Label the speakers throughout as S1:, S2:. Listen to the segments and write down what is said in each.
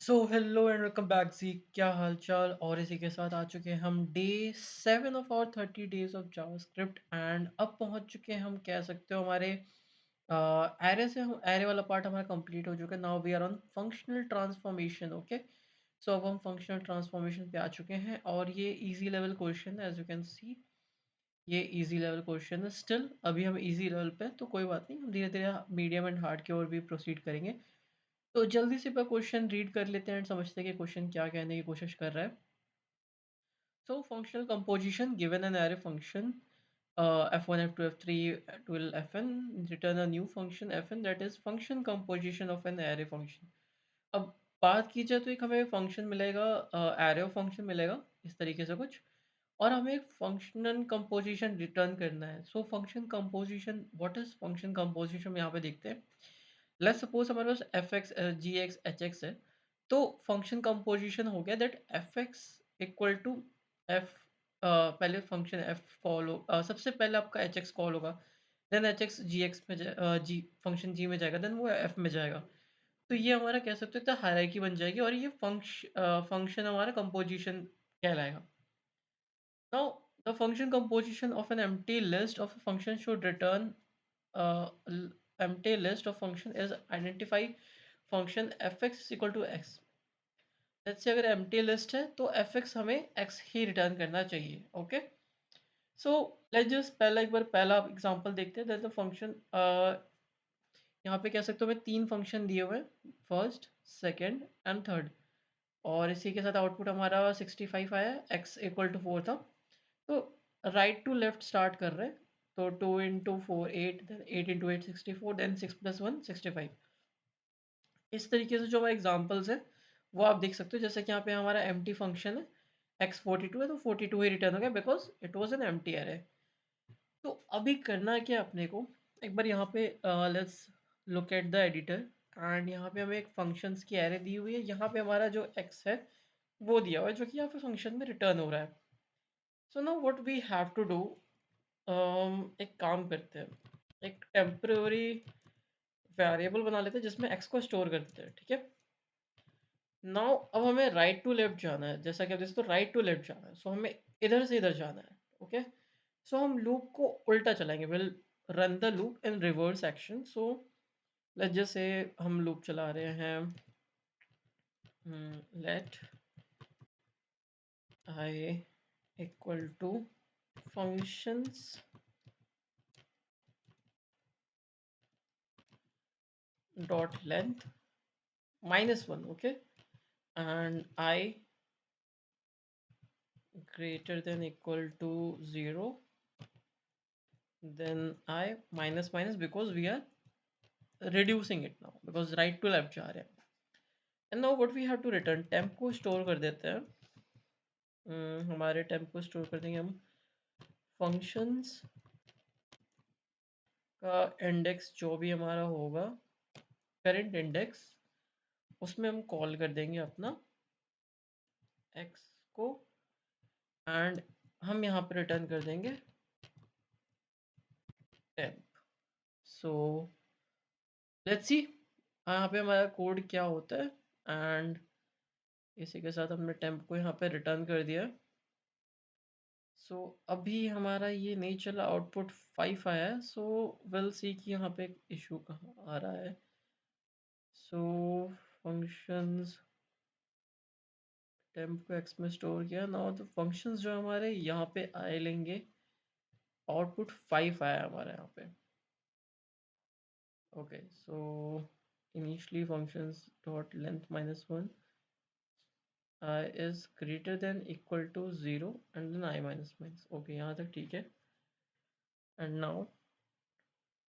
S1: So hello and welcome back जी। क्या हाल चाल। और इसी के साथ आ चुके हैं हम day 7 of our 30 days of JavaScript and अब पहुंच चुके हैं, हम कह सकते हो हमारे एरे से हम एरे वाला पार्ट हमारा कंप्लीट हो चुका है। Now we are on functional transformation. Okay, so अब हम फंक्शनल ट्रांसफॉर्मेशन पे आ चुके हैं और ये इजी लेवल क्वेश्चन है। एज यू कैन सी ये इजी लेवल क्वेश्चन है। स्टिल अभी हम इजी लेवल पे हैं, तो कोई बात नहीं, हम धीरे धीरे मीडियम एंड हार्ड की ओर भी प्रोसीड करेंगे। तो जल्दी से क्वेश्चन रीड कर लेते हैं एंड समझते हैं कि क्वेश्चन क्या कहने की कोशिश कर रहा है। So functional composition given an array function f1 f2 f3 till fn, return a new function fn, that is function composition of an array function। अब बात की जाए तो एक हमें फंक्शन मिलेगा, एरे ऑफ फंक्शन मिलेगा इस तरीके से कुछ, और हमें एक फंक्शनल कंपोजिशन रिटर्न करना है। So function composition, what is function composition यहाँ पे देखते हैं। लेट्स सपोज हमारे पास F X G X H X है, तो फंक्शन कंपोजिशन हो गया that F X equal to F, पहले फंक्शन एफ कॉल हो, सबसे पहले आपका एच एक्स कॉल होगा, then H X G X में जी फंक्शन जी में जाएगा, देन वो एफ में जाएगा। तो ये हमारा कह सकते हो हायरार्की बन जाएगी और ये फंक्शन हमारा कंपोजिशन कहलाएगा। Now, the function composition of an empty list of a function should return empty list of function is identify function fx is equal to x। जैसे अगर empty list है तो fx हमें x ही return करना चाहिए। Okay, so let's just पहला एक बार पहला एग्जांपल देखते हैं। दैट द फंक्शन, यहाँ पे कह सकते हो मैं तीन फंक्शन दिए हुए हैं, फर्स्ट सेकंड एंड थर्ड, और इसी के साथ आउटपुट हमारा 65 आया, x इक्वल टू 4 था। तो राइट टू लेफ्ट स्टार्ट कर रहे हैं, तो 2 इंटू 4 8, देन 8 इंटू 8 64, देन 6 + 1 65। इस तरीके से जो हमारे एग्जांपल्स है वो आप देख सकते हो। जैसे कि यहाँ पे हमारा एम्प्टी फंक्शन है, x42 है, तो 42 ही रिटर्न हो गया because it was an empty array. तो अभी करना क्या अपने को, एक बार यहाँ पे let's look at the editor and यहाँ पे हमें एक फंक्शंस की एरे दी हुई है। यहाँ पे हमारा जो x है वो दिया हुआ है जो कि यहाँ पे फंक्शन में रिटर्न हो रहा है। So now what we have to do, एक काम करते हैं, एक टेम्पररी वेरिएबल बना लेते हैं जिसमें x को स्टोर कर देते हैं। ठीक है, नाउ अब हमें राइट टू लेफ्ट जाना है। जैसा कि आप देखते हो राइट टू लेफ्ट जाना है, सो हमें इधर से इधर जाना है। ओके, सो हम लूप को उल्टा चलाएंगे, will run the loop in reverse action. So let's just से हम लूप चला रहे हैं, let I equal to functions dot length -1। Okay, and I greater than equal to 0, then I minus minus because we are reducing it now because right to left जा रहे हैं। And now what we have to return, temp को store कर देते हैं। हमारे temp को store कर देंगे हम functions का index जो भी हमारा होगा current index, उसमें हम कॉल कर देंगे अपना x को, एंड हम यहाँ पे रिटर्न कर देंगे temp। सो लेट्स सी यहाँ पे हमारा कोड क्या होता है, एंड इसी के साथ हमने टेम्प को यहाँ पे रिटर्न कर दिया। सो अभी हमारा ये नहीं चला, आउटपुट 5 आया है। सो विल सी कि यहाँ पे इशू कहाँ आ रहा है। सो फंक्शंस टेम्प को एक्स में स्टोर किया ना, तो फंक्शंस जो हमारे यहाँ पे आए लेंगे, आउटपुट 5 आया हमारे यहाँ पे। Okay, so initially functions dot length -1 is greater than equal to 0 and then I minus minus। Okay, यहाँ तक ठीक है। And now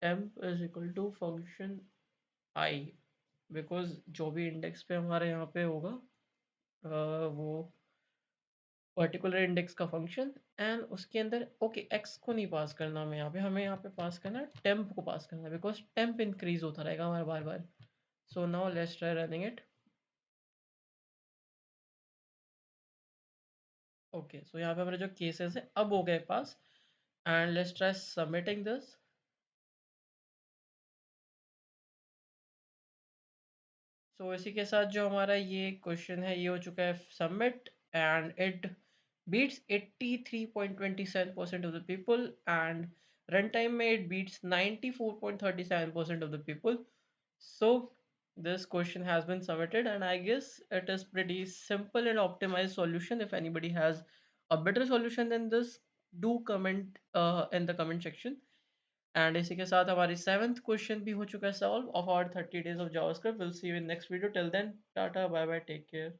S1: temp is equal to function I, because जो भी इंडेक्स पे हमारे यहाँ पे होगा वो पर्टिकुलर इंडेक्स का फंक्शन, एंड उसके अंदर ओके एक्स को नहीं पास करना हमें यहाँ पे, हमें यहाँ पे पास करना है टेम्प को पास करना है, बिकॉज टेम्प इंक्रीज होता रहेगा हमारा बार बार। So now let's try running it. Okay, so यहाँ पे हमारे जो केसेस है अब हो गए pass, and let's try submitting this. So इसी के साथ जो हमारा ये क्वेश्चन है ये हो चुका है submit, and it beats 83.27% of the people, and runtime में it beats 94.37% of the people. So this question has been submitted, and I guess it is pretty simple and optimized solution. If anybody has a better solution than this, do comment in the comment section. And इसी के साथ हमारी seventh question भी हो चुका है solve of our 30 days of JavaScript. We'll see you in next video. Till then, टाटा, bye bye, take care.